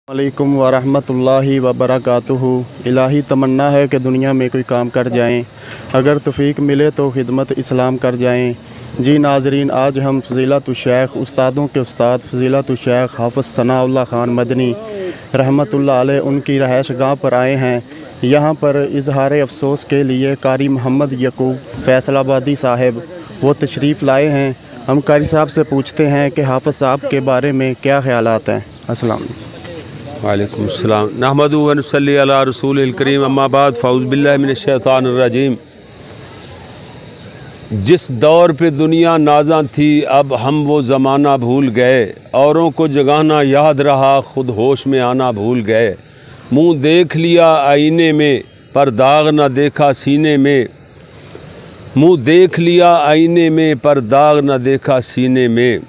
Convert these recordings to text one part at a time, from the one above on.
वालेकुम वरहमतुल्लाहि वबरकातुहू। इलाही तमन्ना है कि दुनिया में कोई काम कर जाएं, अगर तौफीक मिले तो खिदमत इस्लाम कर जाएं। जी नाजरीन, आज हम फ़ज़ीलतुश्शैख उस्तादों के उस्ताद फ़ज़ीलतुश्शैख हाफ़िज़ सनाउल्लाह ख़ान मदनी रहमतुल्लाह अलैह उनकी रहायश गाह पर आए हैं। यहाँ पर इजहार अफसोस के लिए कारी मोहम्मद यकूब फैसलाबादी साहब वो तशरीफ़ लाए हैं। हम कारी साहब से पूछते हैं कि हाफ़िज़ साहब के बारे में क्या ख़यालात हैं। अस्सलाम वालेकुम अस्सलाम। नहमदु व नसल्ली अला रसूलिल करीम, अम्मा बाद, फ़ऊज़ बिल्लाहि मिनश शैतानिर रजीम। जिस दौर पे दुनिया नाज़ा थी, अब हम वो ज़माना भूल गए। औरों को जगाना याद रहा, खुद होश में आना भूल गए। मुँह देख लिया आईने में, पर दाग न देखा सीने में। मुँह देख लिया आईने में, पर दाग न देखा सीने में।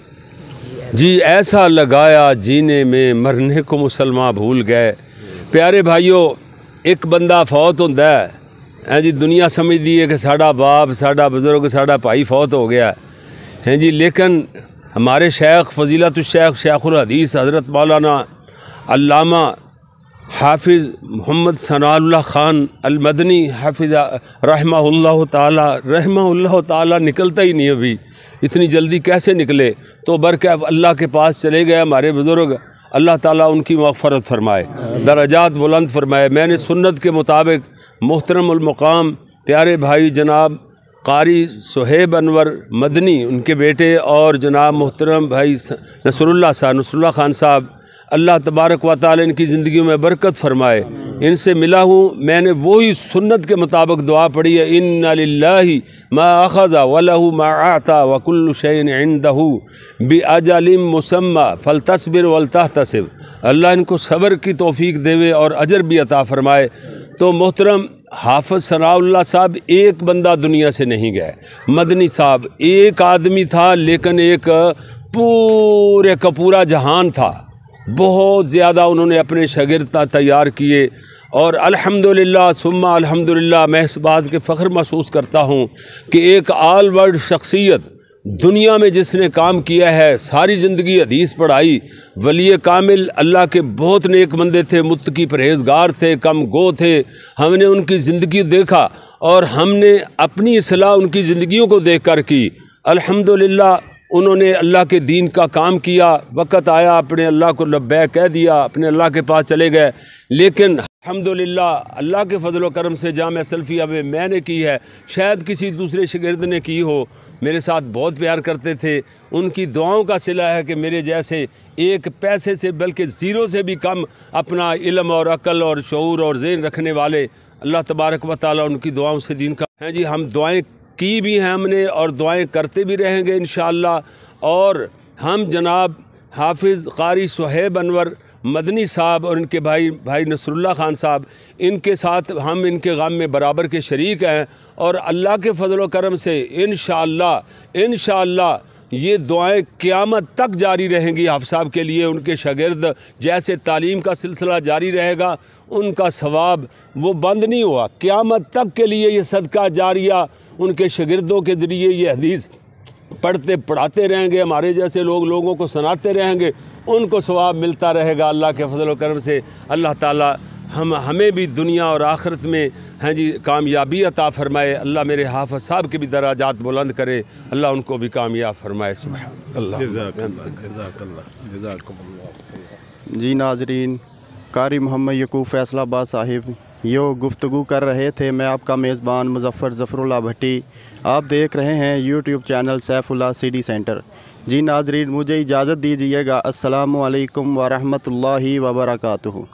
जी ऐसा लगाया जीने में, मरने को मुसलमान भूल गए। प्यारे भाइयों, एक बंदा फौत होता है जी, दुनिया समझती है कि साड़ा बाप, साड़ा बुज़ुर्ग, साड़ा भाई फौत हो गया है जी, लेकिन हमारे शेख फ़ज़ीलतुश्शैख शेखुल हदीस हज़रत मौलाना अल्लामा हाफिज़ मोहम्मद सनाउल्लाह ख़ान अल-मदनी हाफिज़ रहमहुल्लाह ताला निकलता ही नहीं अभी, इतनी जल्दी कैसे निकले? तो बरक़े अल्लाह के पास चले गए हमारे बुज़ुर्ग। अल्लाह ताला उनकी मग़फ़रत फ़रमाए, दरजात बुलंद फ़रमाए। मैंने सुन्नत के मुताबिक मोहतरमुल मक़ाम प्यारे भाई जनाब कारी सुहेब अनवर मदनी, उनके बेटे, और जनाब मोहतरम भाई नसरुल्लाह ख़ान साहब, अल्लाह तबारक व तआला इनकी ज़िंदगी में बरकत फ़रमाए। इनसे मिला हूँ, मैंने वही सुन्नत के मुताबिक दुआ पढ़ी है, इन्ना लिल्लाहि मा अख़ज़ा व लहू मा आता व कुल्लु शैइन इंदहू बिअजलिम मुसम्मा फलतस्बिर वलतहतसिब। अल्लाह इनको सब्र की तौफ़ीक देवे और अजर भी अता फ़रमाए। तो मोहतरम हाफ़िज़ सनाउल्लाह साहब एक बंदा दुनिया से नहीं गए। मदनी साहब एक आदमी था, लेकिन एक पूरे का पूरा जहान था। बहुत ज़्यादा उन्होंने अपने शागिर्द तैयार किए, और अल्हम्दुलिल्लाह सुम्मा अल्हम्दुलिल्लाह, मैं इस बात के फ़ख्र महसूस करता हूँ कि एक ऑल वर्ल्ड शख्सियत दुनिया में जिसने काम किया है, सारी ज़िंदगी हदीस पढ़ाई, वली कामिल, अल्लाह के बहुत नेक बंदे थे, मुत्तकी परहेज़गार थे, कम गो थे। हमने उनकी ज़िंदगी देखा और हमने अपनी इस्लाह उनकी ज़िंदगियों को देख कर की। अल्हम्दुलिल्लाह उन्होंने अल्लाह के दीन का काम किया, वक़्त आया अपने अल्लाह को लब्बैक कह दिया, अपने अल्लाह के पास चले गए। लेकिन अल्हम्दुलिल्लाह अल्लाह के फजल व करम से जामिया सल्फ़िया में मैंने की है, शायद किसी दूसरे शागिर्द ने की हो। मेरे साथ बहुत प्यार करते थे, उनकी दुआओं का सिला है कि मेरे जैसे एक पैसे से बल्कि ज़ीरो से भी कम अपना इल्म और अक़ल और शऊर और ज़हन रखने वाले, अल्लाह तबारक व तआला उनकी दुआओं से दीन का हैं जी। हम दुआएँ की भी हैं हमने, और दुआएं करते भी रहेंगे इंशाअल्लाह। और हम जनाब हाफिज़ कारी सुहेब अनवर मदनी साहब और इनके भाई नसरुल्लाह ख़ान साहब, इनके साथ हम इनके गम में बराबर के शरीक हैं। और अल्लाह के फजल व करम से इंशाअल्लाह ये दुआएं क़यामत तक जारी रहेंगी हाफ़िज़ साहब के लिए। उनके शागिर्द जैसे तालीम का सिलसिला जारी रहेगा, उनका सवाब वो बंद नहीं हुआ, क़यामत तक के लिए ये सदका जारिया उनके शागिर्दों के ज़रिए ये हदीस पढ़ते पढ़ाते रहेंगे, हमारे जैसे लोगों को सुनाते रहेंगे, उनको सवाब मिलता रहेगा अल्लाह के फजल व करम से। अल्लाह ताला हमें भी दुनिया और आखिरत में हैं जी कामयाबी अता फ़रमाए। अल्लाह मेरे हाफ़िज़ साहब के भी दराजात बुलंद करे, अल्लाह उनको भी कामयाब फ़रमाए। सुभान अल्लाह। जी नाजरीन, कारी मोहम्मद यकूब फैसलाबाद साहिब यो गुफ्तगू कर रहे थे। मैं आपका मेज़बान मुज़फ़्फ़र ज़फ़रुल्लाह भट्टी, आप देख रहे हैं YouTube channel Saifullah city centre. जी नाजरीन, मुझे इजाज़त दीजिएगा। अस्सलामु अलैकुम व रहमतुल्लाहि व बरकातुहू।